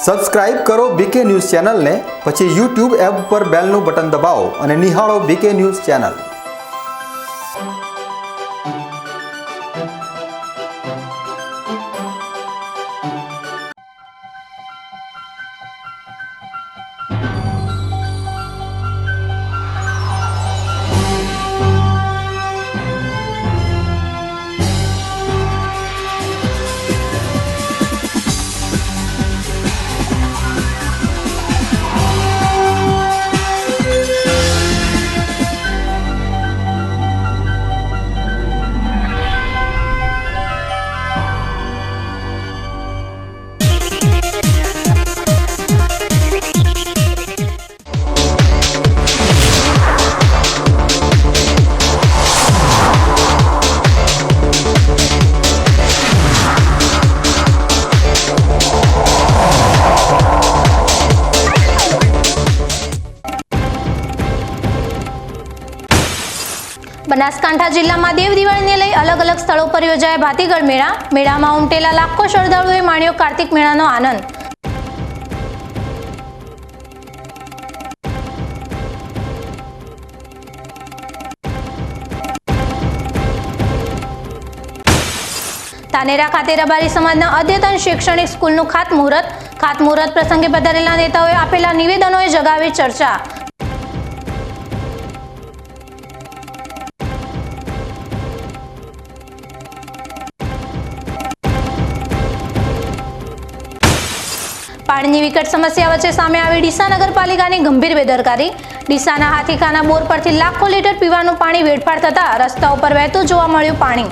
Subscribe કરો બીકે news ચેનલને, પછી YouTube એપ પર બેલનું બટન દબાવો અને નિહાળો બીકે ન્યૂઝ ચેનલ। બનાસકાંઠા જિલ્લામાં દેવ દિવાળીને લઈ અલગ અલગ સ્થળો પર યોજાયા ભાતીગળ મેળા। મેળામાં ઉમટેલા લાખો શ્રદ્ધાળુઓએ માણ્યો કાર્તિક મેળાનો આનંદ। ધાનેરા ખાતે રબારી સમાજના અદ્યતન શૈક્ષણિક સ્કૂલનું ખાતમુહૂર્ત પ્રસંગે પધારેલા નેતાઓએ આપેલા નિવેદનોએ જગાવી ચર્ચા। પાણીની વિકટ સમસ્યા વચ્ચે સામે આવી ડીસા નગરપાલિકાની ગંભીર બેદરકારી। ડીસાના હાથીખાના બોર પરથી લાખો લીટર પીવાનું પાણી વેડફાટ થતા રસ્તા ઉપર વહેતું જોવા મળ્યું પાણી।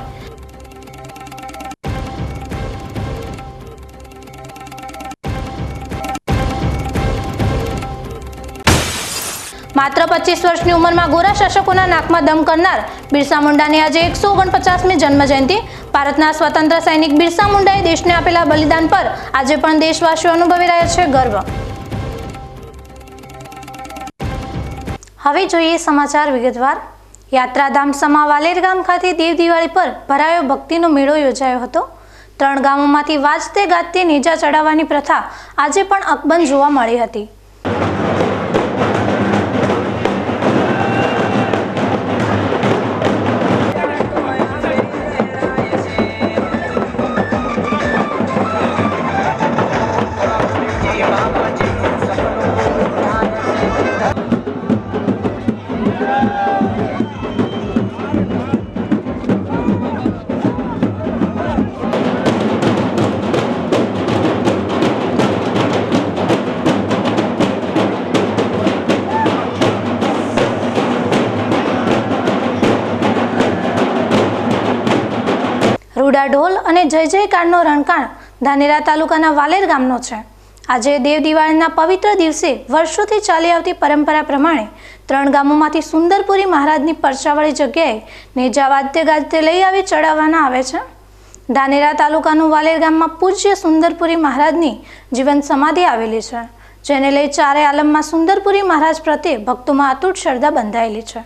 માત્ર 25 વર્ષની ઉંમરમાં ગોરા શાસકોના નાકમાં દમ કરનાર બિરસા મુંડાની આજે 149મી જન્મજયંતિ। ભારતના સ્વતંત્ર સૈનિક બિરસા મુંડાએ દેશને આપેલા બલિદાન પર આજે પણ દેશવાસીઓ અનુભવી રહ્યા છે ગર્વ। હવે જોઈએ સમાચાર વિગતવાર। યાત્રાધામ સમા વાલેર ગામ ખાતે દેવ દિવાળી પર ભરાયો ભક્તિનો મેળો યોજાયો હતો। 3 ગામોમાંથી વાજતે ગાજતે નેજા ચડાવવાની પ્રથા આજે પણ અકબંધ જોવા મળી હતી। રૂડા ઢોલ અને જય જયકારનો રણકાણ ધાનેરા તાલુકાના વાલેર ગામનો છે। આજે દેવ દિવાળીના પવિત્ર દિવસે વર્ષોથી ચાલી આવતી પરંપરા પ્રમાણે 3 ગામોમાંથી સુંદરપુરી મહારાજની પરચાવાળી જગ્યાએ નેજા વાજતે ગાજતે લઈ આવી ચડાવવાના આવે છે। ધાનેરા તાલુકાનું વાલેર ગામમાં પૂજ્ય સુંદરપુરી મહારાજની જીવન સમાધિ આવેલી છે, જેને લઈ ચારે આલમમાં સુંદરપુરી મહારાજ પ્રત્યે ભક્તોમાં અતૂટ શ્રદ્ધા બંધાયેલી છે।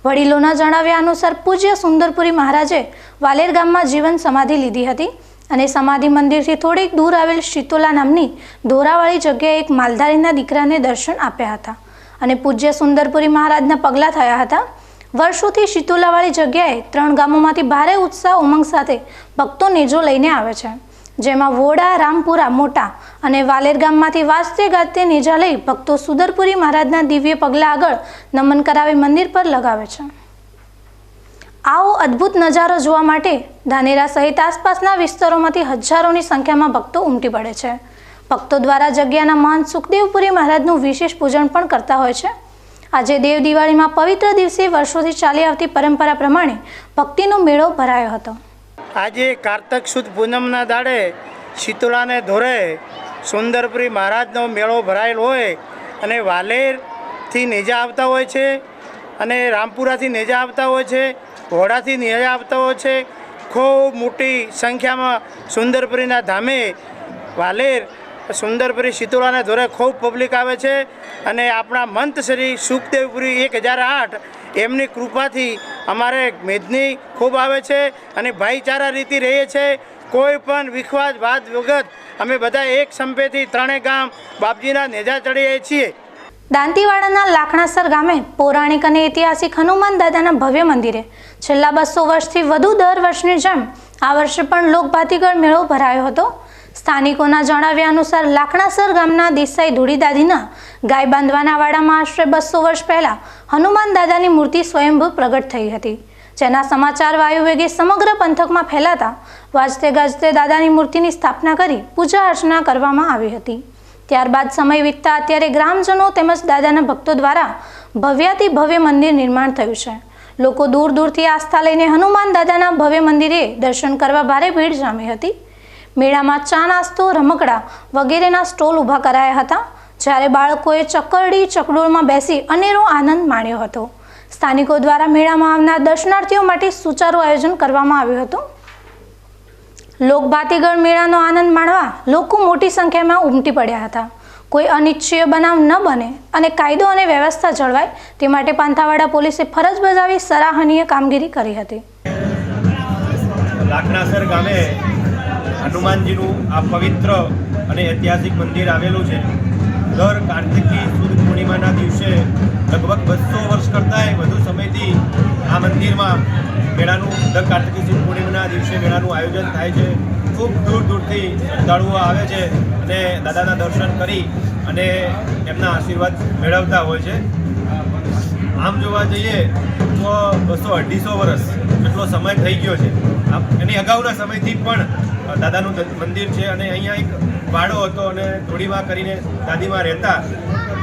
વડીલોના જણાવ્યા અનુસાર પૂજ્ય સુંદરપુરી મહારાજે વાલેર ગામમાં જીવન સમાધિ લીધી હતી અને સમાધિ મંદિરથી થોડીક દૂર આવેલ શીતોલા નામની ધોરાવાળી જગ્યાએ એક માલધારીના દીકરાને દર્શન આપ્યા હતા અને પૂજ્ય સુંદરપુરી મહારાજના પગલા થયા હતા। વર્ષોથી શીતોલાવાળી જગ્યાએ 3 ગામોમાંથી ભારે ઉત્સાહ ઉમંગ સાથે ભક્તો નેજો લઈને આવે છે, જેમાં વોડા, રામપુરા, મોટા અને વાલેર ગામમાંથી વાજતે ગાજતે નેજા લઈ ભક્તો સુંદરપુરી મહારાજના દિવ્ય પગલા આગળ નમન કરાવી મંદિર પર લગાવે છે। આવો અદ્ભુત નજારો જોવા માટે ધાનેરા સહિત આસપાસના વિસ્તારોમાંથી હજારોની સંખ્યામાં ભક્તો ઉમટી પડે છે। ભક્તો દ્વારા જગ્યાના મહંત સુખદેવપુરી મહારાજનું વિશેષ પૂજન પણ કરતા હોય છે। આજે દેવ દિવાળીમાં પવિત્ર દિવસે વર્ષોથી ચાલી આવતી પરંપરા પ્રમાણે ભક્તિનો મેળો ભરાયો હતો। આજે કાર્તક સુદ પૂનમના દાડે શીતળાને ધોરે સુંદરપુરી મહારાજનો મેળો ભરાયેલ હોય અને વાલેરથી નેજા આવતા હોય છે અને રામપુરાથી નેજા આવતા હોય છે, ઘોડાથી નેજા આવતા હોય છે। ખૂબ મોટી સંખ્યામાં સુંદરપુરીના ધામે વાલેર સુંદરપુરી શીતળાને ધોરે ખૂબ પબ્લિક આવે છે અને આપણા મંત શ્રી સુખદેવપુરી 1008 એમની કૃપાથી અમારે મેદની ખૂબ આવે છે અને ભાઈચારા રીતિ રહીએ છે। કોઈ પણ વિખવાદ વાદ વગર અમે બધા એક સંપેથી ત્રણેય ગામ બાપજીના નેજા ચડીએ છીએ. દાંતીવાડાના લાખણાસર ગામે પૌરાણિક અને ઐતિહાસિક હનુમાન દાદાના ભવ્ય મંદિરે છેલ્લા 200 વર્ષથી વધુ દર વર્ષની જેમ આ વર્ષે પણ લોકભાતીગળ મેળો ભરાયો હતો. સ્થાનિકોના જણાવ્યા અનુસાર લાખણાસર ગામના દેસાઈ ધૂળીદાદીના ગાય બાંધવાના વાડામાં આશરે 200 વર્ષ પહેલા હનુમાન દાદાની મૂર્તિ સ્વયંભૂ પ્રગટ થઈ હતી, જેના સમાચાર વાયુવેગે સમગ્ર પંથકમાં ફેલાતા વાજતે ગાજતે દાદાની મૂર્તિની સ્થાપના કરી પૂજા અર્ચના કરવામાં આવી હતી. ત્યારબાદ સમય વીતતા અત્યારે ગ્રામજનો તેમજ દાદાના ભક્તો દ્વારા ભવ્યાતિ ભવ્ય મંદિર નિર્માણ થયું છે. લોકો દૂર દૂરથી આસ્થા લઈને હનુમાન દાદાના ભવ્ય મંદિરે દર્શન કરવા ભારે ભીડ જામી હતી. મેળામાં ચા નાસ્તો, રમકડા વગેરેના સ્ટોલ ઊભા કરાયા હતા, જ્યારે બાળકોએ ચકરડી ચકડોળમાં બેસી અનેરો આનંદ માણ્યો હતો. સ્થાનિકો દ્વારા મેળામાં આવનાર દર્શનાર્થીઓ માટે સુચારું આયોજન કરવામાં આવ્યું હતું. લોકભાતીગળ મેળાનો આનંદ માણવા લોકો મોટી સંખ્યામાં ઉમટી પડ્યા હતા. કોઈ અનિચ્છનીય બનાવ ન બને અને કાયદો અને વ્યવસ્થા જળવાય તે માટે પાંથાવાડા પોલીસે ફરજ બજાવી સરાહનીય કામગીરી કરી હતી. લાખણાસર ગામે હનુમાનજીનું આ પવિત્ર અને ઐતિહાસિક મંદિર આવેલું છે. દર કાર્તિકી સુદ પૂર્ણિમાના દિવસે લગભગ 200 વર્ષ કરતાંય વધુ સમયથી આ મંદિરમાં મેળાનું દર કાર્તિકી સુદ પૂર્ણિમાના દિવસે મેળાનું આયોજન થાય છે. ખૂબ દૂર દૂરથી શ્રદ્ધાળુઓ આવે છે અને દાદાના દર્શન કરી અને એમના આશીર્વાદ મેળવતા હોય છે. આમ જોવા જઈએ તો 200-250 વર્ષ જેટલો સમય થઈ ગયો છે. એની અગાઉના સમયથી પણ દાદાનું મંદિર છે અને અહીંયા એક વાડો હતો અને ધોળીમાં કરીને દાદીમાં રહેતા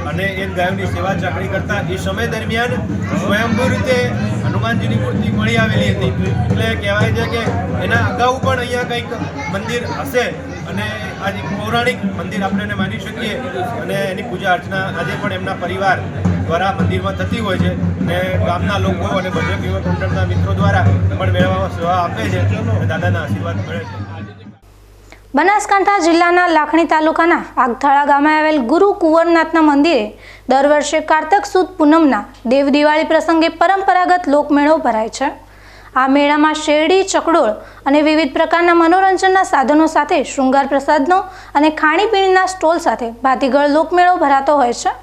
અને એ ગાયોની સેવા ચાકરી કરતા. એ સમય દરમિયાન સ્વયંભૂ રીતે હનુમાનજીની મૂર્તિ મળી આવેલી હતી. એટલે કહેવાય છે કે એના અગાઉ પણ અહીંયા કંઈક મંદિર હશે અને આજે પૌરાણિક મંદિર આપણે એને માની શકીએ અને એની પૂજા અર્ચના આજે પણ એમના પરિવાર દ્વારા મંદિરમાં થતી હોય છે અને ગામના લોકો અને બજરંગ યુવક મંડળના મિત્રો દ્વારા પણ મેળામાં સેવા આપે છે અને દાદાના આશીર્વાદ મળે છે. બનાસકાંઠા જિલ્લાના લાખણી તાલુકાના આગથાળા ગામે આવેલ ગુરુ કુંવરનાથના મંદિરે દર વર્ષે કારતક સુદ પૂનમના દેવ દિવાળી પ્રસંગે પરંપરાગત લોકમેળો ભરાય છે. આ મેળામાં શેરડી, ચકડોળ અને વિવિધ પ્રકારના મનોરંજનના સાધનો સાથે શૃંગાર પ્રસાદનો અને ખાણીપીણીના સ્ટોલ સાથે ભાતીગળ લોકમેળો ભરાતો હોય છે,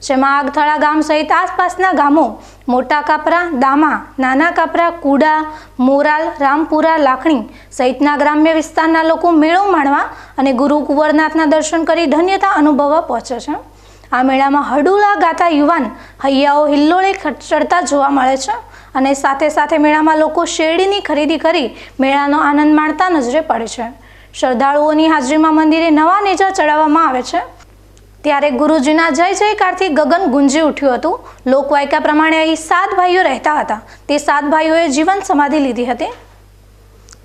જેમાં આગથાળા ગામ સહિત આસપાસના ગામો મોટા કાપરા, દામા, નાના કાપરા, કુડા, મોરાલ, રામપુરા, લાખણી સહિતના ગ્રામ્ય વિસ્તારના લોકો મેળો માણવા અને ગુરુ કુંવરનાથના દર્શન કરી ધન્યતા અનુભવવા પહોંચે છે. આ મેળામાં હડુલા ગાતા યુવાન હૈયાઓ હિલ્લોળે ચડતા જોવા મળે છે અને સાથે સાથે મેળામાં લોકો શેરડીની ખરીદી કરી મેળાનો આનંદ માણતા નજરે પડે છે. શ્રદ્ધાળુઓની હાજરીમાં મંદિરે નવા નેજા ચડાવવામાં આવે છે, ત્યારે ગુરુજીના જય જયકારથી ગગન ગુંજી ઉઠ્યું હતું. લોકવાયકા પ્રમાણે અહીં 7 ભાઈઓ રહેતા હતા. તે 7 ભાઈઓએ જીવન સમાધિ લીધી હતી.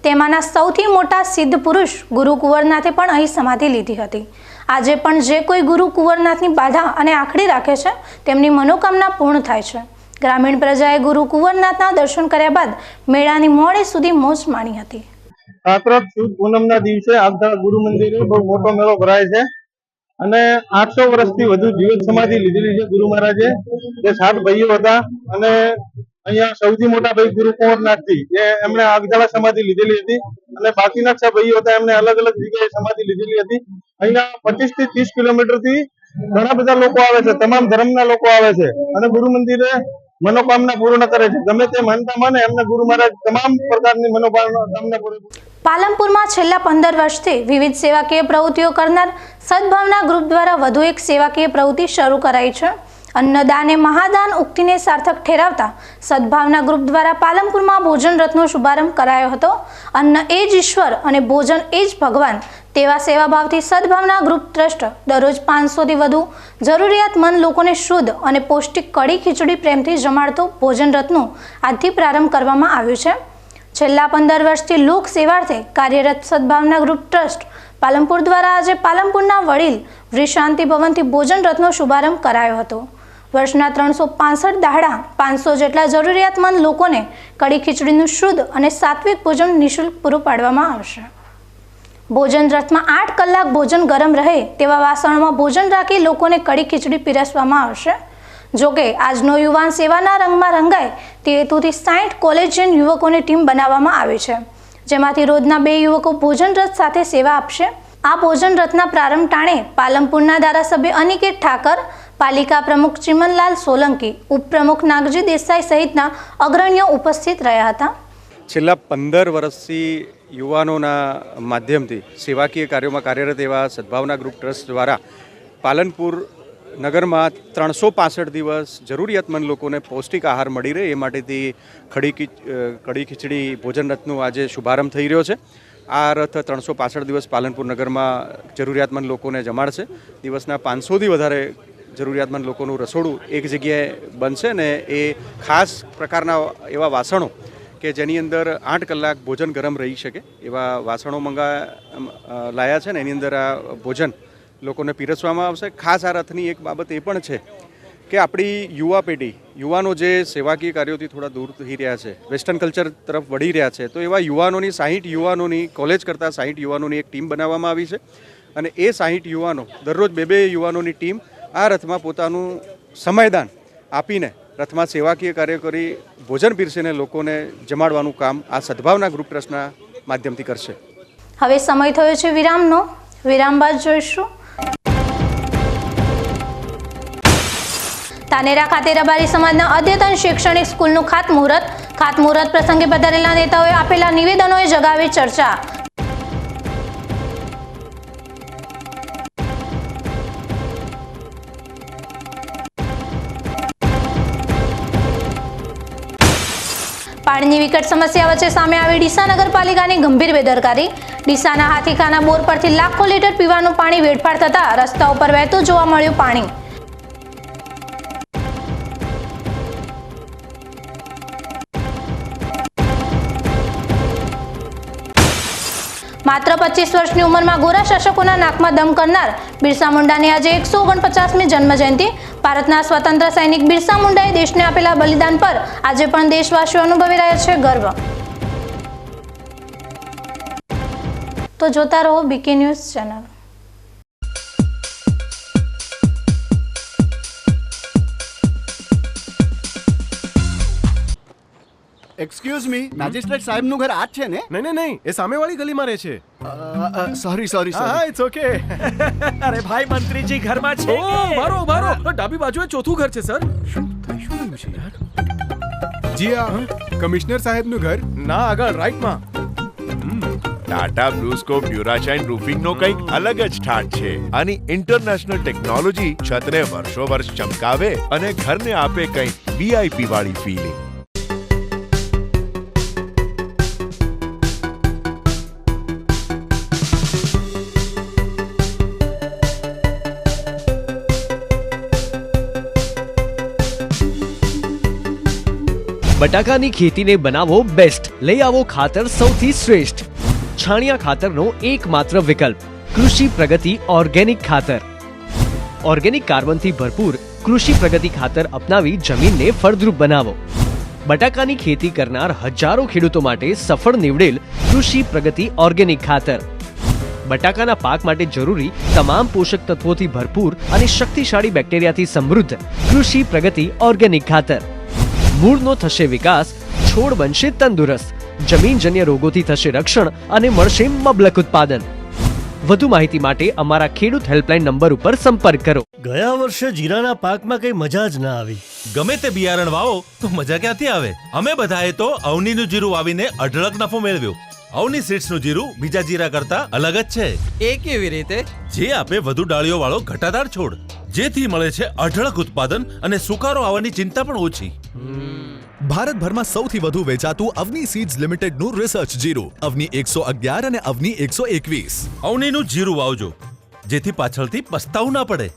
તેમાંના સૌથી મોટા સિદ્ધ પુરુષ ગુરુ કુંવરનાથે પણ અહીં સમાધિ લીધી હતી. આજે પણ જે કોઈ ગુરુ કુંવરનાથની બાધા અને આખડી રાખે છે તેમની મનોકામના પૂર્ણ થાય છે. ગ્રામીણ પ્રજાએ ગુરુ કુંવરનાથના દર્શન કર્યા બાદ મેળાની મોડે સુધી મોજ માણી હતી. કારતક સુદ પૂનમના દિવસે આગથાળા ગુરુ મંદિરે બહુ મોટો મેળો ભરાય છે અને 800 વર્ષથી વધુ જીવન સમાધિ લીધેલી છે ગુરુ મહારાજે. જે 7 ભાઈઓ હતા અને અહીંયા સૌથી મોટા ભાઈ ગુરુ કુંવરનાથજી એમણે આગથાળા સમાધિ લીધેલી હતી અને બાકીના 6 ભાઈઓ હતા એમને અલગ અલગ જગ્યાએ સમાધિ લીધેલી હતી. અહીંયા 25 થી 30 કિલોમીટરથી ઘણા બધા લોકો આવે છે, તમામ ધર્મના લોકો આવે છે અને ગુરુ મંદિરે મનોકામના પૂર્ણ કરે છે. ગમે તે માનતા માને એમને ગુરુ મહારાજ તમામ પ્રકારની મનોકામના પૂરી. પાલનપુરમાં છેલ્લા 15 વર્ષથી વિવિધ સેવાકીય પ્રવૃત્તિઓ કરનાર સદભાવના ગ્રુપ દ્વારા વધુ એક સેવાકીય પ્રવૃત્તિ શરૂ કરાઈ છે. અન્નદાન એ મહાદાન ઉક્તિને સાર્થક ઠેરાવતા સદભાવના ગ્રુપ દ્વારા પાલનપુરમાં ભોજન રથનો શુભારંભ કરાયો હતો. અન્ન એ જ ઈશ્વર અને ભોજન એ જ ભગવાન તેવા સેવાભાવથી સદભાવના ગ્રુપ ટ્રસ્ટ દરરોજ 500થી વધુ જરૂરિયાતમંદ લોકોને શુદ્ધ અને પૌષ્ટિક કઢી ખીચડી પ્રેમથી જમાડતો ભોજન રથનું આજથી પ્રારંભ કરવામાં આવ્યું છે. છેલ્લા 15 વર્ષથી લોક સેવાર્થે કાર્યરત સદભાવના ગ્રુપ ટ્રસ્ટ પાલનપુર દ્વારા આજે પાલનપુરના વડીલ વૃષાંતિ ભવનથી ભોજન રથનો શુભારંભ કરાયો હતો. વર્ષના 365 દાડા 500 જેટલા જરૂરિયાતમંદ લોકોને કઢી ખીચડીનું શુદ્ધ અને સાત્વિક ભોજન નિઃશુલ્ક પૂરું પાડવામાં આવશે. ભોજન રથમાં 8 કલાક ભોજન ગરમ રહે તેવા વાસણમાં ભોજન રાખી લોકોને કઢી ખીચડી પીરસવામાં આવશે. જોકે આજનો યુવાન સેવાના રંગમાં રંગાય તે હેતુથી 60 કોલેજિયન યુવકોની ટીમ બનાવવામાં આવી છે, જેમાંથી રોજના 2 યુવકો ભોજન રથ સાથે સેવા આપશે. આ ભોજન રથના પ્રારંભ ટાણે પાલનપુરના ધારાસભ્ય અનિકેત ઠાકર, પાલિકા પ્રમુખ ચિમનલાલ સોલંકી, ઉપપ્રમુખ નાગજી દેસાઈ સહિતના અગ્રણીઓ ઉપસ્થિત રહ્યા હતા. છેલ્લા 15 વર્ષથી યુવાનોના માધ્યમથી સેવાકીય કાર્યોમાં કાર્યરત એવા સદભાવના ગ્રુપ ટ્રસ્ટ દ્વારા પાલનપુર નગરમાં 365 દિવસ જરૂરિયાતમંદ લોકોને પૌષ્ટિક આહાર મળી રહે એ માટેથી કઢી ખીચડી ભોજન રથનું આજે શુભારંભ થઈ રહ્યો છે. આ રથ 365 દિવસ પાલનપુર નગરમાં જરૂરિયાતમંદ લોકોને જમાડશે. દિવસના 500થી વધારે જરૂરિયાતમંદ લોકોનું રસોડું એક જગ્યાએ બનશે ને એ ખાસ પ્રકારના એવા વાસણો કે જેની અંદર 8 કલાક ભોજન ગરમ રહી શકે એવા વાસણો લાયા છે ને એની અંદર આ ભોજન લોકોને પીરસવામાં આવશે. ખાસ આ રથની એક બાબત એ પણ છે કે આપણી યુવા પેઢી, યુવાનો જે સેવાકીય કાર્યોથી થોડા દૂર થઈ રહ્યા છે, વેસ્ટર્ન કલ્ચર તરફ વળી રહ્યા છે, તો એવા યુવાનોની 60 યુવાનોની કોલેજ કરતાં 60 યુવાનોની એક ટીમ બનાવવામાં આવી છે અને એ 60 યુવાનો દરરોજ 2 યુવાનોની ટીમ આ રથમાં પોતાનું સમયદાન આપીને રથમાં સેવાકીય કાર્ય કરી ભોજન પીરસીને લોકોને જમાડવાનું કામ આ સદભાવના ગ્રુપ ટ્રસ્ટના માધ્યમથી કરશે. હવે સમય થયો છે વિરામનો. વિરામ બાદ જોઈશું. તાનેરા ખાતે રબારી સમાજના અદ્યતન શૈક્ષણિક સ્કૂલનું ખાતમુહૂર્ત પ્રસંગે પધારેલા નેતાઓએ આપેલા નિવેદનોએ જગાવી ચર્ચા. પાણીની વિકટ સમસ્યા વચ્ચે સામે આવી ડીસા નગરપાલિકાની ગંભીર બેદરકારી. ડીસાના હાથીખાના બોર પરથી લાખો લીટર પીવાનું પાણી વેડફાટ થતા રસ્તા ઉપર વહેતું જોવા મળ્યું પાણી. માત્ર 25 વર્ષની ઉંમરમાં ગોરા શાસકોના નાકમાં દમ કરનાર બિરસા મુંડાની આજે 149મી જન્મજયંતિ. ભારતના સ્વતંત્ર સૈનિક બિરસા મુંડાએ દેશને આપેલા બલિદાન પર આજે પણ દેશવાસીઓ અનુભવી રહ્યા છે ગર્વ. તો જોતા રહો BK news channel. Excuse me, magistrate સાહેબનું ઘર આ જ છે ને? નહીં, એ સામેવાળી ગલીમાં રહે છે. સોરી. હા, ઇટ્સ ઓકે. અરે ભાઈ, મંત્રીજી ઘરમાં છે. ઓ મારો ડાબી બાજુએ ચોથું ઘર છે સર. શું થયું છે યાર? જી હા, કમિશનર સાહેબનું ઘર. ના, આગળ રાઈટમાં. ટાટા બ્લુસ્કોપ ડ્યુરાશાઇન રૂફિંગનો કંઈક અલગ જ ઠાઠ છે. આની ઇન્ટરનેશનલ ટેકનોલોજી છતને વર્ષો વર્ષ ચમકાવે અને ઘરને આપે કંઈક VIP વાળી ફીલિંગ. બટાકાની ખેતીને બનાવો બેસ્ટ. લઈ આવો ખાતર સૌથી શ્રેષ્ઠ. છાણિયા ખાતરનો એકમાત્ર વિકલ્પ કૃષિ પ્રગતિ ઓર્ગેનિક ખાતર. ઓર્ગેનિક કાર્બનથી ભરપૂર કૃષિ પ્રગતિ ખાતર અપનાવી જમીનને ફળદ્રુપ બનાવો. બટાકાની ખેતી કરનાર હજારો ખેડૂતો માટે સફળ નીવડેલ કૃષિ પ્રગતિ ઓર્ગેનિક ખાતર. બટાકાના પાક માટે જરૂરી તમામ પોષક તત્વોથી ભરપૂર અને શક્તિશાળી બેક્ટેરિયાથી સમૃદ્ધ કૃષિ પ્રગતિ ઓર્ગેનિક ખાતર. મૂળનો થશે વિકાસ, છોડ બનશે તંદુરસ્ત, જમીનજન્ય રોગોથી થશે રક્ષણ અને મળશે મબલક ઉત્પાદન. વધુ માહિતી માટે અમારા ખેડૂત હેલ્પલાઇન નંબર ઉપર સંપર્ક કરો. ગયા વર્ષે જીરાના પાકમાં કઈ મજા જ ના આવી. ગમે તે બિયારણ વાવો તો મજા ક્યાંથી આવે? અમે બધાએ તો અવનીનું જીરું વાવીને અઢળક નફો મેળવ્યો. અવની સીડ્સનું જીરું બીજા જીરા કરતા અલગ જ છે. એ કેવી રીતે? જે આપે વધુ ડાળીઓ વાળો ઘટાદાર છોડ, જેથી મળે છે અઢળક ઉત્પાદન અને સુકારો આવવાની ચિંતા પણ ઓછી. ભારતભરમાં સૌથી વધુ વેચાતું અવની સીડ્સ લિમિટેડનું રિસર્ચ જીરું અવની 111 અને અવની 121. અવનીનું જીરું વાવજો, જેથી પાછળથી પસ્તાવું ના પડે.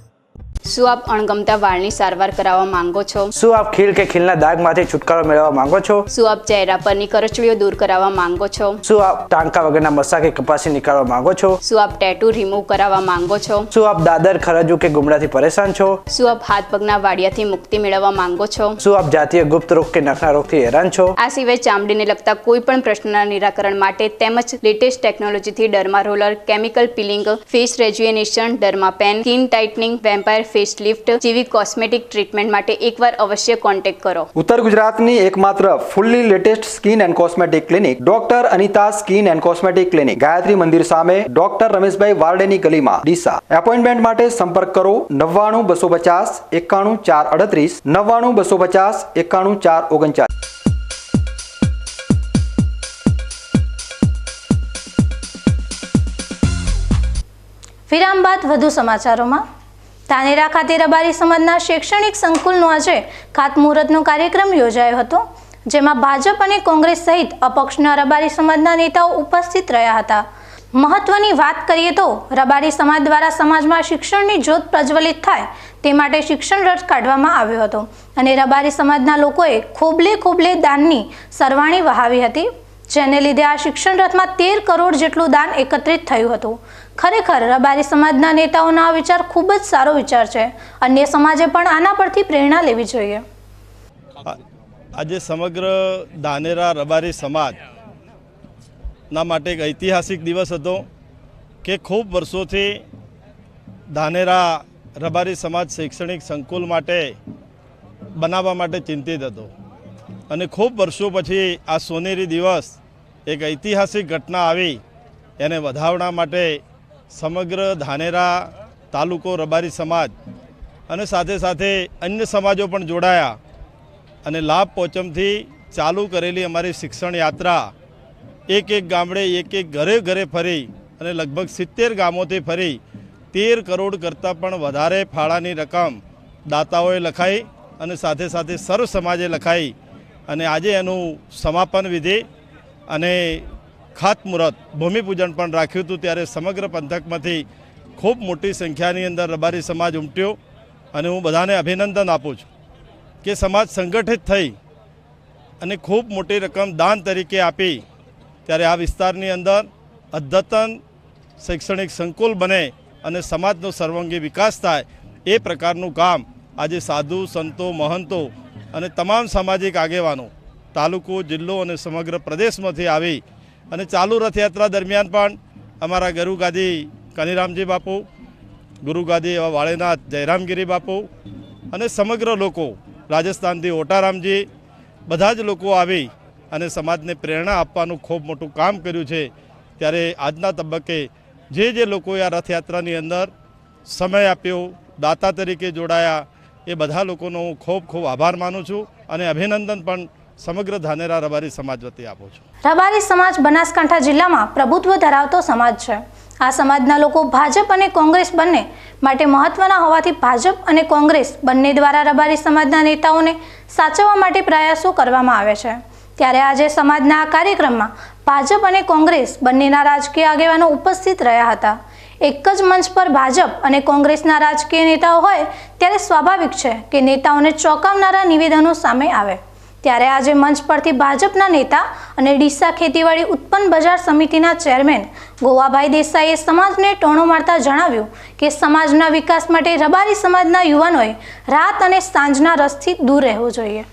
શું આપ અણગમતા વાળની સારવાર કરાવવા માંગો છો? શું આપ ખીલ કે ખીલના દાગમાંથી છુટકારો મેળવવા માંગો છો? શું આપ ચહેરા પરની કરચલીઓ દૂર કરાવવા માંગો છો? શું આપ ટાંકા વગરના મસા કે કપાસી નીકાળવા માંગો છો? શું આપ ટેટુ રિમૂવ કરાવવા માંગો છો? શું આપ દાદર, ખરજુ કે ગુમડાથી પરેશાન છો? શું આપ હાથ પગના વાડિયાથી મુક્તિ મેળવવા માંગો છો? શું આપ જાતીય ગુપ્ત રોગ કે નખના રોગથી હેરાન છો? આ સિવાય ચામડીને લગતા કોઈ પણ પ્રશ્નના નિરાકરણ માટે તેમજ લેટેસ્ટ ટેકનોલોજીથી derma roller, chemical peeling, face rejuvenation, derma pen, skin tightening, vampire facelift જેવી કોસ્મેટિક ટ્રીટમેન્ટ માટે એકવાર અવશ્ય કોન્ટેક્ટ કરો. ઉત્તર ગુજરાતની એકમાત્ર fully latest skin and cosmetic clinic doctor Anita skin and cosmetic clinic, Gayatri Mandir સામે, ડોક્ટર રમેશભાઈ વારડેની ગલીમાં, ડીસા. એપોઇન્ટમેન્ટ માટે સંપર્ક કરો 99 250 91 438, 99 250 91 439. વિરામ બાદ વધુ સમાચારોમાં. ધાનેરા ખાતે રબારી સમાજના શૈક્ષણિક સંકુલનો આજે ખાતમુહૂર્તનો કાર્યક્રમ યોજાયો હતો, જેમાં ભાજપ અને કોંગ્રેસ સહિત અપક્ષના રબારી સમાજના નેતાઓ ઉપસ્થિત રહ્યા હતા. મહત્વની વાત કરીએ તો રબારી સમાજ દ્વારા સમાજમાં શિક્ષણની જ્યોત પ્રજ્વલિત થાય તે માટે શિક્ષણ રથ કાઢવામાં આવ્યો હતો અને રબારી સમાજના લોકોએ ખોબલે દાનની સરવાણી વહાવી હતી, જેને લીધે આ શિક્ષણ રથમાં 13 કરોડ જેટલું દાન એકત્રિત થયું હતું. ખરેખર રબારી સમાજના નેતાઓનો આ વિચાર ખૂબ જ સારો વિચાર છે. અન્ય સમાજે પણ આના પરથી પ્રેરણા લેવી જોઈએ. આજે સમગ્ર ધાનેરા રબારી સમાજના માટે એક ઐતિહાસિક દિવસ હતો કે ખૂબ વર્ષોથી ધાનેરા રબારી સમાજ શૈક્ષણિક સંકુલ માટે બનાવવા માટે ચિંતિત હતો અને ખૂબ વર્ષો પછી આ સોનેરી દિવસ એક ઐતિહાસિક ઘટના આવી એને વધાવવા માટે સમગ્ર ધાનેરા તાલુકો રબારી સમાજ અને સાથે સાથે અન્ય સમાજો પણ જોડાયા અને લાભ પોચમથી ચાલુ કરેલી અમારી શિક્ષણ યાત્રા એક ગામડે એક ઘરે ફરી અને લગભગ 70 ગામોથી ફરી 13 કરોડ કરતાં પણ વધારે ફાળાની રકમ દાતાઓએ લખાઈ અને સાથે સાથે સર્વ સમાજે લખાઈ અને આજે એનું સમાપન વિધિ અને ખાતમુહૂર્ત ભૂમિપૂજન પણ રાખ્યું હતું. ત્યારે સમગ્ર પંથકમાંથી ખૂબ મોટી સંખ્યાની અંદર રબારી સમાજ ઉમટ્યો અને હું બધાને અભિનંદન આપું છું કે સમાજ સંગઠિત થઈ અને ખૂબ મોટી રકમ દાન તરીકે આપી ત્યારે આ વિસ્તારની અંદર અદ્યતન શૈક્ષણિક સંકુલ બને અને સમાજનો સર્વાંગી વિકાસ થાય એ પ્રકારનું કામ આજે સાધુ સંતો મહંતો અને તમામ સામાજિક આગેવાનો તાલુકો જિલ્લો અને સમગ્ર પ્રદેશમાંથી આવી અને ચાલુ રથયાત્રા દરમિયાન પણ અમારા ગુરુગાદી કનીરામજી બાપુ, ગુરુગાદી એવા વાળેનાથ જયરામગીરી બાપુ અને સમગ્ર લોકો, રાજસ્થાનથી ઓટારામજી, બધા જ લોકો આવી અને સમાજને પ્રેરણા આપવાનું ખૂબ મોટું કામ કર્યું છે. ત્યારે આજના તબક્કે જે લોકોએ આ રથયાત્રાની અંદર સમય આપ્યો, દાતા તરીકે જોડાયા, એ બધા લોકોનો હું ખૂબ આભાર માનું છું અને અભિનંદન પણ સમગ્ર ધાનેરા રબારી સમાજ વતી આપું છું. રબારી સમાજ બનાસકાંઠા જિલ્લામાં પ્રભુત્વ ધરાવતો સમાજ છે. આ સમાજના લોકો ભાજપ અને કોંગ્રેસ બંને માટે મહત્વના હોવાથી ભાજપ અને કોંગ્રેસ બંને દ્વારા રબારી સમાજના નેતાઓને સાચવવા માટે પ્રયાસો કરવામાં આવે છે. ત્યારે આજે સમાજના આ કાર્યક્રમમાં ભાજપ અને કોંગ્રેસ બંનેના રાજકીય આગેવાનો ઉપસ્થિત રહ્યા હતા. એક જ મંચ પર ભાજપ અને કોંગ્રેસના રાજકીય નેતાઓ હોય ત્યારે સ્વાભાવિક છે કે નેતાઓને ચોંકાવનારા નિવેદનો સામે આવે. ત્યારે આજે મંચ પરથી ભાજપના નેતા અને ડીસા ખેતીવાડી ઉત્પન્ન બજાર સમિતિના ચેરમેન ગોવાભાઈ દેસાઈએ સમાજને ટોણો મારતા જણાવ્યું કે સમાજના વિકાસ માટે રબારી સમાજના યુવાનોએ રાત અને સાંજના રસથી દૂર રહેવું જોઈએ.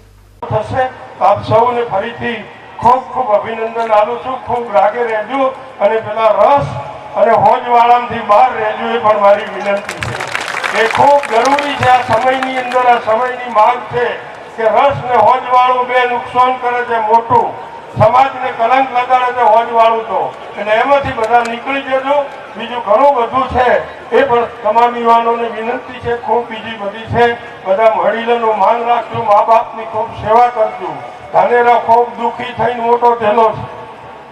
આપ સૌને ફરીથી ખૂબ અભિનંદન આપું છું. ખૂબ રાગે રહેજો અને પેલા રસ અને હોજવાળામાંથી બહાર રહેજો એ પણ મારી વિનંતી છે. એ ખૂબ જરૂરી છે આ સમયની અંદર. આ સમયની માંગ છે કે રસ ને હોજવાળું બે નુકસાન કરે છે મોટું, સમાજને કલંક લગાડે છે હોજવાળું તો, એટલે એમાંથી બધા નીકળી જજો. બીજું ઘણું બધું છે એ પણ તમામ યુવાનોને વિનંતી છે. ખૂબ બીજી બધી છે. બધા મળીને માન રાખજો, મા બાપની ખૂબ સેવા કરજો. ધાનેરા ખૂબ દુઃખી થઈને મોટો થયેલો છે.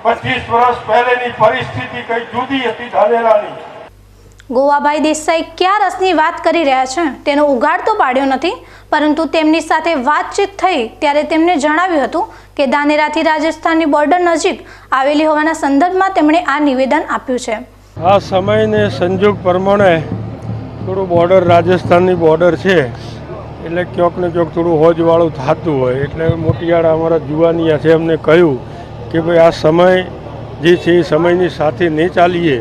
25 વર્ષ પહેલેની પરિસ્થિતિ કઈ જુદી હતી ધાનેરાની. ગોવાભાઈ દેસાઈ ક્યાં રસની વાત કરી રહ્યા છે તેનો ઉઘાડ તો પાડ્યો નથી, પરંતુ તેમની સાથે વાતચીત થઈ ત્યારે તેમને જણાવ્યું હતું કે ધાનેરાથી રાજસ્થાનની બોર્ડર નજીક આવેલી હોવાના સંદર્ભમાં તેમણે આ નિવેદન આપ્યું છે. આ સમયને સંજોગ પ્રમાણે થોડું બોર્ડર, રાજસ્થાનની બોર્ડર છે એટલે ક્યાંક ને ક્યાંક થોડું હોજવાળું થતું હોય એટલે મોટિયાળા અમારા જુવાનિયા છે એમને કહ્યું કે ભાઈ આ સમય જે છે એ સમયની સાથે નહીં ચાલીએ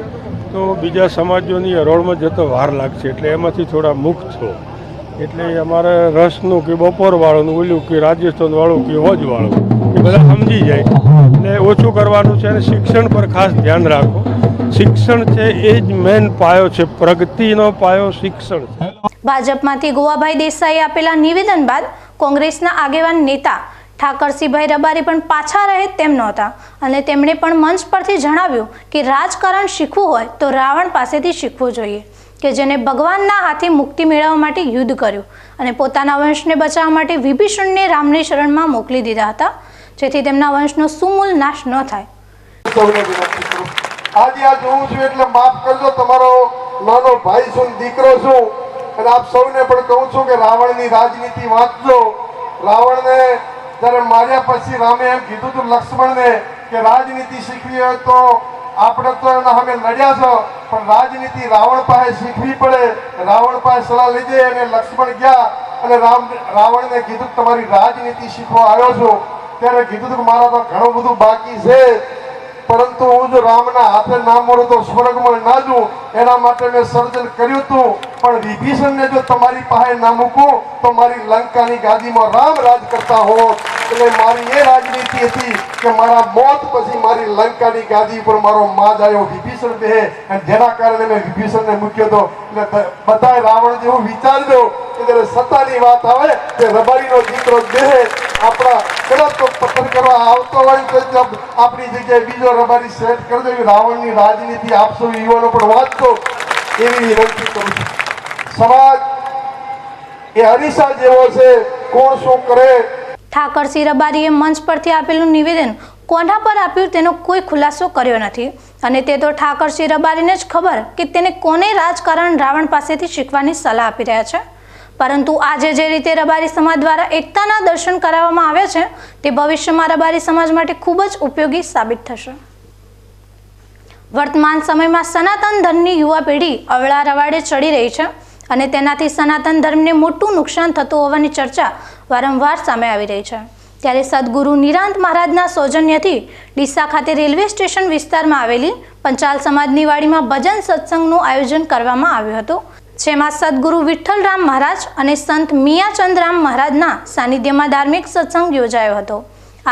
તો બીજા સમાજોની હરોળમાં જતો વાર લાગશે, એટલે એમાંથી થોડા મુક્ત થો. એટલે અમારે રસનું કે બપોરવાળું, ઓલું કે રાજસ્થાનવાળું કે હોજવાળું એ બધા સમજી જાય એટલે ઓછું કરવાનું છે. અને શિક્ષણ પર ખાસ ધ્યાન રાખો. શિક્ષણ છે એ જ મેન પાયો છે, પ્રગતિનો પાયો શિક્ષણ છે. ભાજપમાંથી ગોવાભાઈ દેસાઈએ આપેલા નિવેદન બાદ કોંગ્રેસના આગેવાન નેતા ઠાકરસિંહભાઈ રબારી પણ પાછા રહે તેમ નહોતા અને તેમણે પણ મંચ પરથી જણાવ્યું કે રાજકારણ શીખવું હોય તો રાવણ પાસેથી શીખવું જોઈએ, કે જેને ભગવાનના હાથે મુક્તિ મેળવવા માટે યુદ્ધ કર્યું અને પોતાના વંશને બચાવવા માટે વિભીષણને રામની શરણમાં મોકલી દીધા હતા, જેથી તેમના વંશનો સુમૂલ નાશ ન થાય. આજે આ જોઉં છું એટલે માફ કરજો, તમારો નાનો ભાઈ છું, દીકરો છું, અને આપ સૌને પણ કહું છું કે રાવણની રાજનીતિ વાંચજો. રાવણને જ્યારે માર્યા પછી રામે એમ કીધું હતું લક્ષ્મણને કે રાજનીતિ શીખવી હોય તો આપણે તો એના સામે લડ્યા છો, પણ રાજનીતિ રાવણ પાસે શીખવી પડે. રાવણ પાસે સલાહ લીધી અને લક્ષ્મણ ગયા અને રાવણને કીધું તમારી રાજનીતિ શીખવા આવ્યો છું. ત્યારે કીધું કે મારા તો ઘણું બધું બાકી છે, પરંતુ હું જો રામના હાથે ના મળું તો સ્વર્ગમાં ના જઉં, એના માટે મેં સર્જન કર્યું હતું. પણ વિભીષણને જો તમારી પાસે ના મૂકું તો મારી લંકાની ગાદીમાં રામ રાજ કરતા હોત. એટલે મારી એ રાજનીતિ હતી કે મારા મોત પછી મારી લંકાની ગાદી ઉપર મારો માજ આવ્યો વિભીષણ બે, અને જેના કારણે મેં વિભીષણને મૂક્યો હતો. એટલે બધા રાવણ જેવું વિચારજો કે જ્યારે સત્તાની વાત આવે કે રબારીનો દીકરો દેહે આપણા કદાચ તો પતન કરવા આવતો હોય તો આપણી જગ્યાએ બીજો રબારી સેટ કરી દે. રાવણની રાજનીતિ આપશો યુવાનો પણ વાંચતો એવી વિનંતી કરું છું. સમાજ એ હરીસા જેવો છે, કોણ શું કરે. ઠાકરસિંહ રબારીએ મંચ પરથી આપેલું નિવેદન કોના પર આપ્યું તેનો કોઈ ખુલાસો કર્યો નથી અને તે તો ઠાકરસિંહ રબારીને જ ખબર કે તેને કોને રાજકારણ રાવણ પાસેથી શીખવાની સલાહ આપી રહ્યા છે. પરંતુ આજે જે રીતે રબારી સમાજ દ્વારા એકતાના દર્શન કરાવવામાં આવ્યા છે તે ભવિષ્યમાં રબારી સમાજ માટે ખૂબ જ ઉપયોગી સાબિત થશે. વર્તમાન સમયમાં સનાતન ધર્મની યુવા પેઢી અવળા રવાડે ચડી રહી છે અને તેનાથી સનાતન ધર્મને મોટું નુકસાન થતું હોવાની ચર્ચા વારંવાર સામે આવી રહી છે. ત્યારે સદગુરુ નિરાંત મહારાજના સૌજન્યથી ડીસા ખાતે રેલવે સ્ટેશન વિસ્તારમાં આવેલી પંચાલ સમાજની વાડીમાં ભજન સત્સંગનું આયોજન કરવામાં આવ્યું હતું, જેમાં સદગુરુ વિઠ્ઠલરામ મહારાજ અને સંત મિયાચંદરામ મહારાજના સાનિધ્યમાં ધાર્મિક સત્સંગ યોજાયો હતો.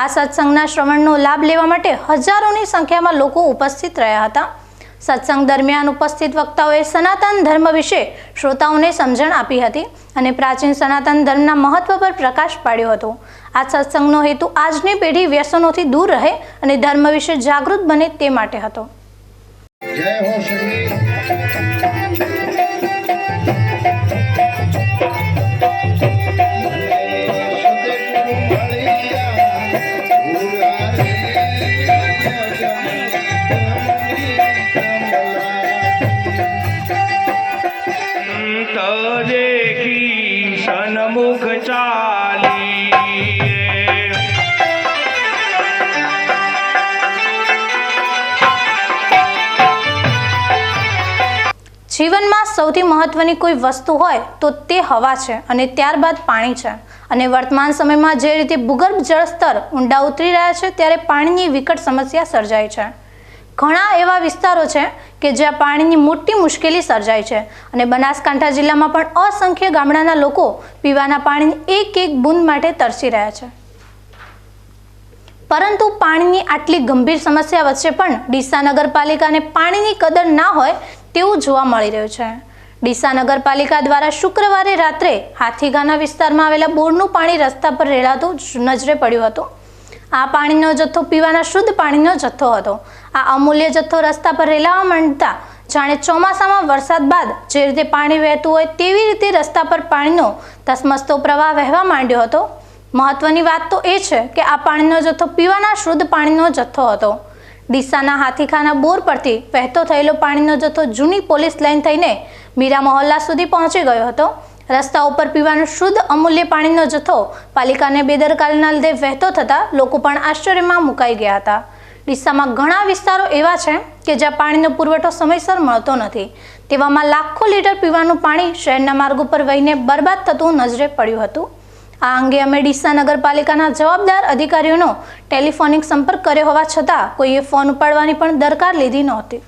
આ સત્સંગના શ્રવણનો લાભ લેવા માટે હજારોની સંખ્યામાં લોકો ઉપસ્થિત રહ્યા હતા. સત્સંગ દરમિયાન ઉપસ્થિત વક્તાઓએ સનાતન ધર્મ વિશે શ્રોતાઓને સમજણ આપી હતી અને પ્રાચીન સનાતન ધર્મના મહત્વ પર પ્રકાશ પાડ્યો હતો. આ સત્સંગનો હેતુ આજની પેઢી વ્યસનોથી દૂર રહે અને ધર્મ વિશે જાગૃત બને તે માટે હતો. જય હો શહીદ. સન્મુખ ચાલી જીવનમાં સૌથી મહત્વની કોઈ વસ્તુ હોય તો તે હવા છે અને ત્યારબાદ પાણી છે. અને વર્તમાન સમયમાં જે રીતે ભૂગર્ભ જળસ્તર ઊંડા ઉતરી રહ્યા છે ત્યારે પાણીની વિકટ સમસ્યા સર્જાય છે. ઘણા એવા વિસ્તારો છે કે જ્યાં પાણીની મોટી મુશ્કેલી સર્જાય છે અને બનાસકાંઠા જિલ્લામાં પણ અસંખ્ય ગામડાના લોકો પીવાના પાણીની એક એક બૂંદ માટે તરસી રહ્યા છે. પરંતુ પાણીની આટલી ગંભીર સમસ્યા વચ્ચે પણ ડીસા નગરપાલિકાને પાણીની કદર ના હોય તેવું જોવા મળી રહ્યું છે. ડીસા નગરપાલિકા દ્વારા શુક્રવારે રાત્રે હાથીગાના વિસ્તારમાં આવેલા બોરનું પાણી રસ્તા પર રેલાતું નજરે પડ્યું હતું. આ પાણીનો જથ્થો પીવાના શુદ્ધ પાણીનો જથ્થો હતો. આ અમૂલ્ય જથ્થો રસ્તા પર રેલાવા માંડતા જાણે ચોમાસામાં વરસાદ બાદ જે રીતે પાણી વહેતું હોય તેવી રીતે રસ્તા પર પાણીનો ધસમસતો પ્રવાહ વહેવા માંડ્યો હતો. મહત્વની વાત તો એ છે કે આ પાણીનો જથ્થો પીવાના શુદ્ધ પાણીનો જથ્થો હતો. ડીસાના હાથીખાના બોર પરથી વહેતો થયેલો પાણીનો જથ્થો જૂની પોલીસ લાઇન થઈને મીરા મહોલ્લા સુધી પહોંચી ગયો હતો. રસ્તા ઉપર પીવાનું શુદ્ધ અમૂલ્ય પાણીનો જથ્થો પાલિકાને બેદરકારીના લીધે વહેતો થતાં લોકો પણ આશ્ચર્યમાં મુકાઈ ગયા હતા. ડીસામાં ઘણા વિસ્તારો એવા છે કે જ્યાં પાણીનો પુરવઠો સમયસર મળતો નથી. તેવામાં લાખો લીટર પીવાનું પાણી શહેરના માર્ગ ઉપર વહીને બરબાદ થતું નજરે પડ્યું હતું. આ અંગે અમે ડીસા નગરપાલિકાના જવાબદાર અધિકારીઓનો ટેલિફોનિક સંપર્ક કર્યો હોવા છતાં કોઈએ ફોન ઉપાડવાની પણ દરકાર લીધી નહોતી.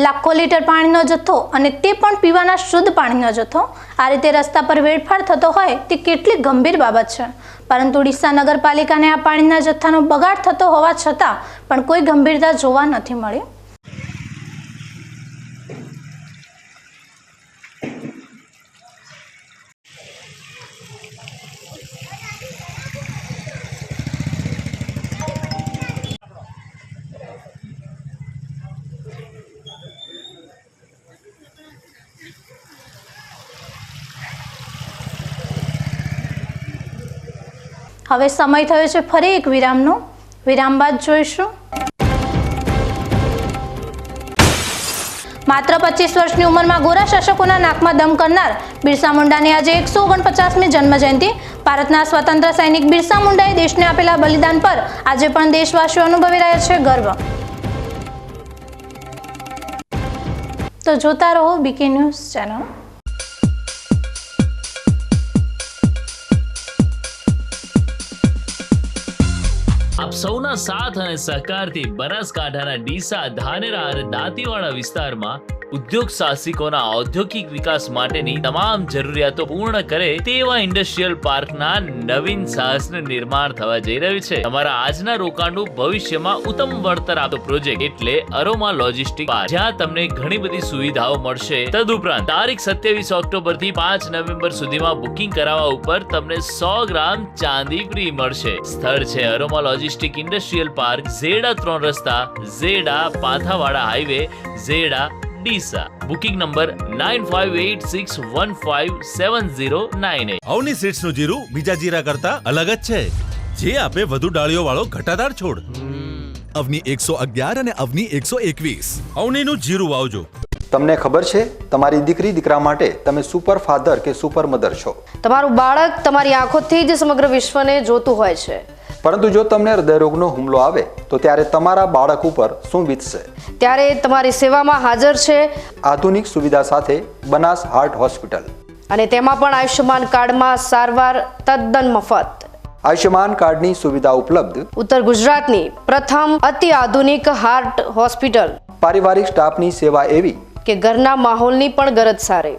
લાખો લીટર પાણીનો જથ્થો અને તે પણ પીવાના શુદ્ધ પાણીનો જથ્થો આ રીતે રસ્તા પર વેડફાટ થતો હોય તે કેટલી ગંભીર બાબત છે. પરંતુ ડીસા નગરપાલિકાને આ પાણીના જથ્થાનો બગાડ થતો હોવા છતાં પણ કોઈ ગંભીરતા જોવા નથી મળી. હવે સમય થયો છે ફરી એક વિરામનો. વિરામ બાદ જોઈશું. માત્ર 25 વર્ષની ઉંમરમાં ગોરા શાસકોના નાકમાં દમ કરનાર બિરસા મુંડાની આજે 149મી જન્મ જયંતિ. ભારતના સ્વતંત્ર સૈનિક બિરસા મુંડાએ દેશને આપેલા બલિદાન પર આજે પણ દેશવાસીઓ અનુભવી રહ્યા છે ગર્વ. તો જોતા રહો બીકે ન્યૂઝ ચેનલ. આપ સૌના સાથ અને સહકારથી બનાસકાંઠાના ડીસા, ધાનેરા અને દાંતીવાડા વિસ્તારમાં ઉદ્યોગ સાહસિકોના ઔદ્યોગિક વિકાસ માટેની તમામ જરૂરિયાતો પૂર્ણ કરે તેવા ઇન્ડસ્ટ્રીયલ પાર્કના નવીન સાહસનું નિર્માણ થવા જઈ રહ્યું છે. તમારા આજના રોકાણનું ભવિષ્યમાં ઉત્તમ વળતર આપતો પ્રોજેક્ટ એટલે અરોમા લોજિસ્ટિક પાર્ક, જ્યાં તમને ઘણી બધી સુવિધાઓ મળશે. તદુપરાંત તારીખ 27 ઓક્ટોબર થી 5 નવેમ્બર સુધીમાં બુકિંગ કરાવવા ઉપર તમને 100 ગ્રામ ચાંદી ફ્રી મળશે. સ્થળ છે aroma logistic industrial park, Zeda 3 રસ્તા, Zeda Pathawada highway, Zeda Deesa. Booking number 9586157098. Avani સીડ્સનું જીરું બીજા જીરા કરતા અલગ જ છે, જે આપે વધુ ડાળીઓ વાળો ઘટાદાર છોડ. અવની 111 અને અવની 121. અવનીનું જીરું વાવજો. તમને ખબર છે તમારી દીકરી દીકરા માટે તમે સુપર ફાધર કે સુપર મધર છો. તમારું બાળક તમારી આંખોથી જ સમગ્ર વિશ્વને જોતું હોય છે. પરંતુ જો તમને હૃદયરોગનો હુમલો આવે તો ત્યારે તમારા બાળક ઉપર શું વીતશે? ત્યારે તમારી સેવામાં હાજર છે આધુનિક સુવિધા સાથે બનાસ હાર્ટ હોસ્પિટલ, અને તેમાં પણ આયુષ્યમાન કાર્ડમાં સારવાર તદ્દન મફત. આયુષ્યમાન કાર્ડની સુવિધા ઉપલબ્ધ. ઉત્તર ગુજરાતની પ્રથમ અતિ આધુનિક હાર્ટ હોસ્પિટલ. પારિવારિક સ્ટાફની સેવા એવી કે ઘરના માહોલની પણ ગરજ સારે.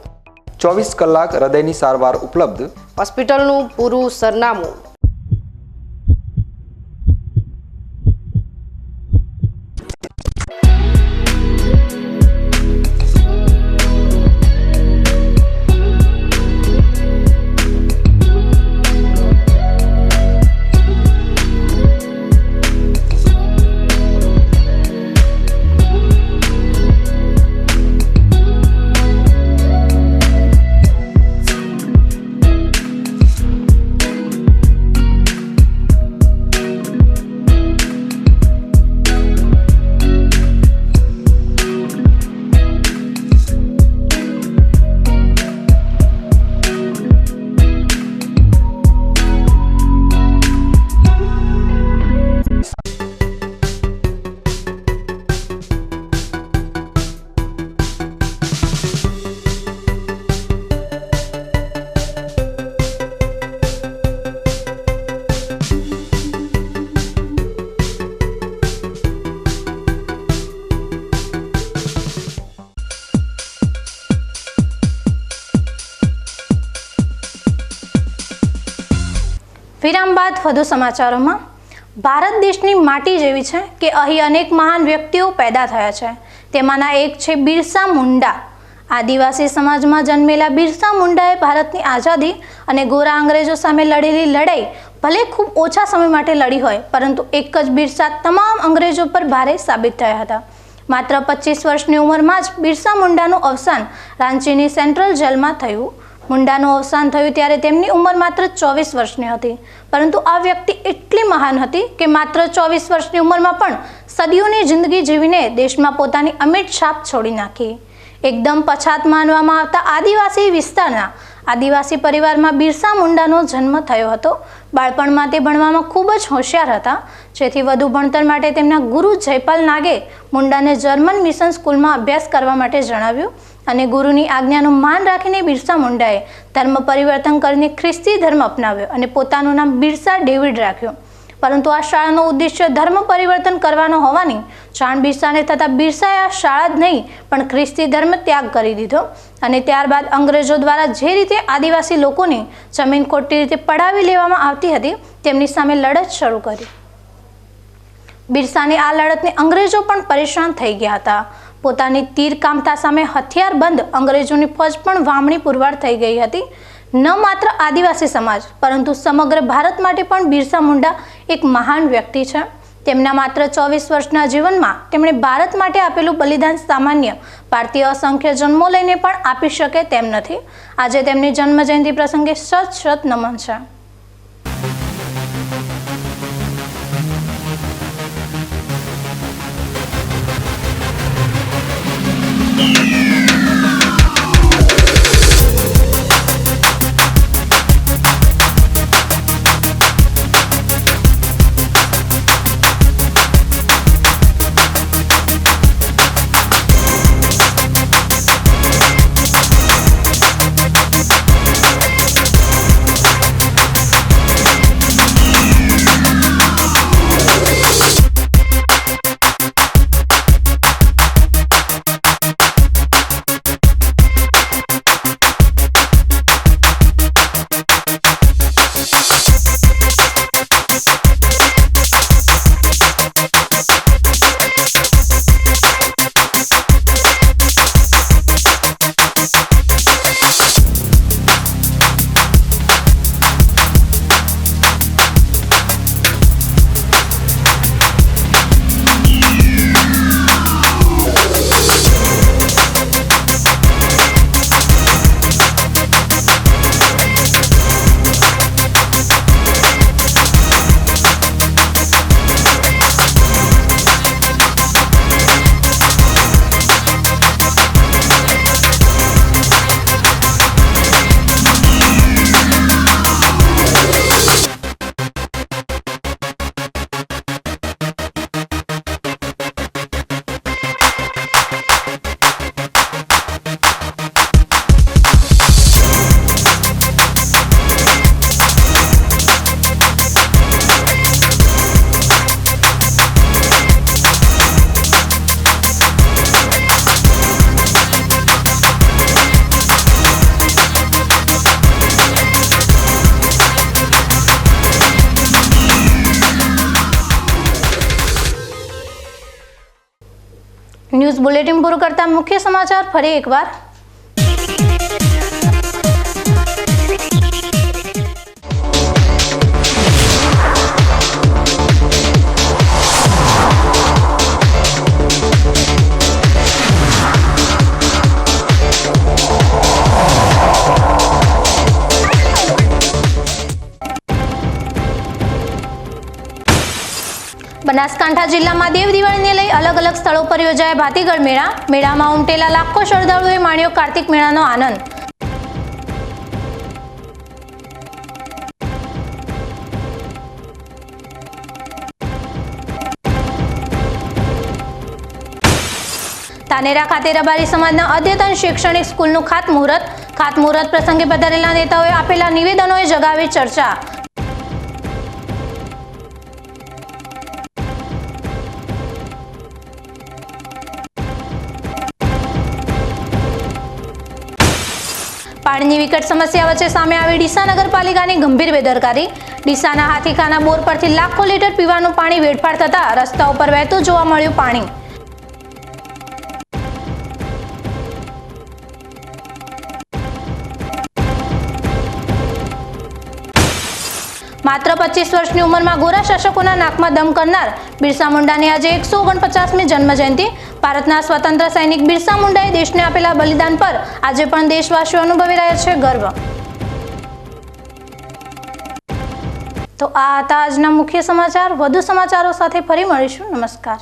24 કલાક હૃદયની સારવાર ઉપલબ્ધ. હોસ્પિટલનું પૂરું સરનામું. વિરામ બાદ વધુ સમાચારોમાં. ભારત દેશની માટી જેવી છે કે અહીં અનેક મહાન વ્યક્તિઓ પેદા થયા છે. તેમાંના એક છે બિરસા મુંડા. આદિવાસી સમાજમાં જન્મેલા બિરસા મુંડાએ ભારતની આઝાદી અને ગોરા અંગ્રેજો સામે લડેલી લડાઈ ભલે ખૂબ ઓછા સમય માટે લડી હોય, પરંતુ એક જ બિરસા તમામ અંગ્રેજો પર ભારે સાબિત થયા હતા. માત્ર 25 વર્ષની ઉંમરમાં જ બિરસા મુંડાનું અવસાન રાંચીની સેન્ટ્રલ જેલમાં થયું. મુંડાનું અવસાન થયું ત્યારે તેમની ઉંમર માત્ર 24 વર્ષની હતી. પરંતુ આ વ્યક્તિ એટલી મહાન હતી કે માત્ર 24 વર્ષની ઉંમરમાં પણ સદીઓની જિંદગી જીવીને દેશમાં પોતાની અમિટ છાપ છોડી નાખી. એકદમ પછાત માનવામાં આવતા આદિવાસી વિસ્તારના આદિવાસી પરિવારમાં બિરસા મુંડાનો જન્મ થયો હતો. બાળપણમાં તે ભણવામાં ખૂબ જ હોશિયાર હતા, જેથી વધુ ભણતર માટે તેમના ગુરુ જયપાલ નાગે મુંડાને જર્મન મિશન સ્કૂલમાં અભ્યાસ કરવા માટે જણાવ્યું. અને ગુરુની આજ્ઞાનું માન રાખીને બિરસા મુંડાએ ધર્મ પરિવર્તન કરીને ખ્રિસ્તી ધર્મ અપનાવ્યો અને પોતાનું નામ બિરસા ડેવિડ રાખ્યું. પરંતુ આ શાળાનો ઉદ્દેશ્ય ધર્મ પરિવર્તન કરવાનો હોવાની જાણ બિરસાને થતાં બિરસાએ આ શાળા જ નહીં પણ ખ્રિસ્તી ધર્મ ત્યાગ કરી દીધો. અને ત્યારબાદ અંગ્રેજો દ્વારા જે રીતે આદિવાસી લોકોની જમીન ખોટી રીતે પડાવી લેવામાં આવતી હતી તેમની સામે લડત શરૂ કરી. બિરસાની આ લડતને અંગ્રેજો પણ પરેશાન થઈ ગયા હતા. પોતાની તીર કામતા સામે હથિયાર બંધ અંગ્રેજોની ફોજ પણ વામણી પુરવાર થઈ ગઈ હતી. ન માત્ર આદિવાસી સમાજ પરંતુ સમગ્ર ભારત માટે પણ બિરસા મુંડા એક મહાન વ્યક્તિ છે. તેમના માત્ર 24 વર્ષના જીવનમાં તેમણે ભારત માટે આપેલું બલિદાન સામાન્ય ભારતીય અસંખ્ય જન્મો લઈને પણ આપી શકે તેમ નથી. આજે તેમની જન્મજયંતિ પ્રસંગે શત નમન છે. ન્યૂઝ બુલેટિન પૂરું કરતા મુખ્ય સમાચાર ફરી એકવાર. બનાસકાંઠા જિલ્લામાં દેવ દિવાળીને લઈ અલગ અલગ સ્થળો પર યોજાયા ભાતીગળ મેળા. મેળામાં ઉમટેલા લાખો શ્રદ્ધાળુઓએ માણ્યો કાર્તિક મેળાનો આનંદ. ધાનેરા ખાતે રબારી સમાજના અદ્યતન શૈક્ષણિક સ્કૂલનું ખાતમુહૂર્ત પ્રસંગે પધારેલા નેતાઓએ આપેલા નિવેદનોએ જગાવી ચર્ચા. પાણીની વિકટ સમસ્યા વચ્ચે સામે આવી ડીસા નગરપાલિકાની ગંભીર બેદરકારી. ડીસાના હાથીખાના બોર પરથી લાખો લીટર પીવાનું પાણી વેડફાટ થતા રસ્તા ઉપર વહેતું જોવા મળ્યું પાણી. માત્ર 25 વર્ષની ઉંમરમાં ગોરા શાસકોના નાકમાં દમ કરનાર બિરસા મુંડાની આજે 149મી જન્મજયંતિ. ભારતના સ્વતંત્ર સૈનિક બિરસા મુંડાએ દેશને આપેલા બલિદાન પર આજે પણ દેશવાસીઓ અનુભવી રહ્યા છે ગર્વ. તો આ હતા આજના મુખ્ય સમાચાર. વધુ સમાચારો સાથે ફરી મળીશું. નમસ્કાર.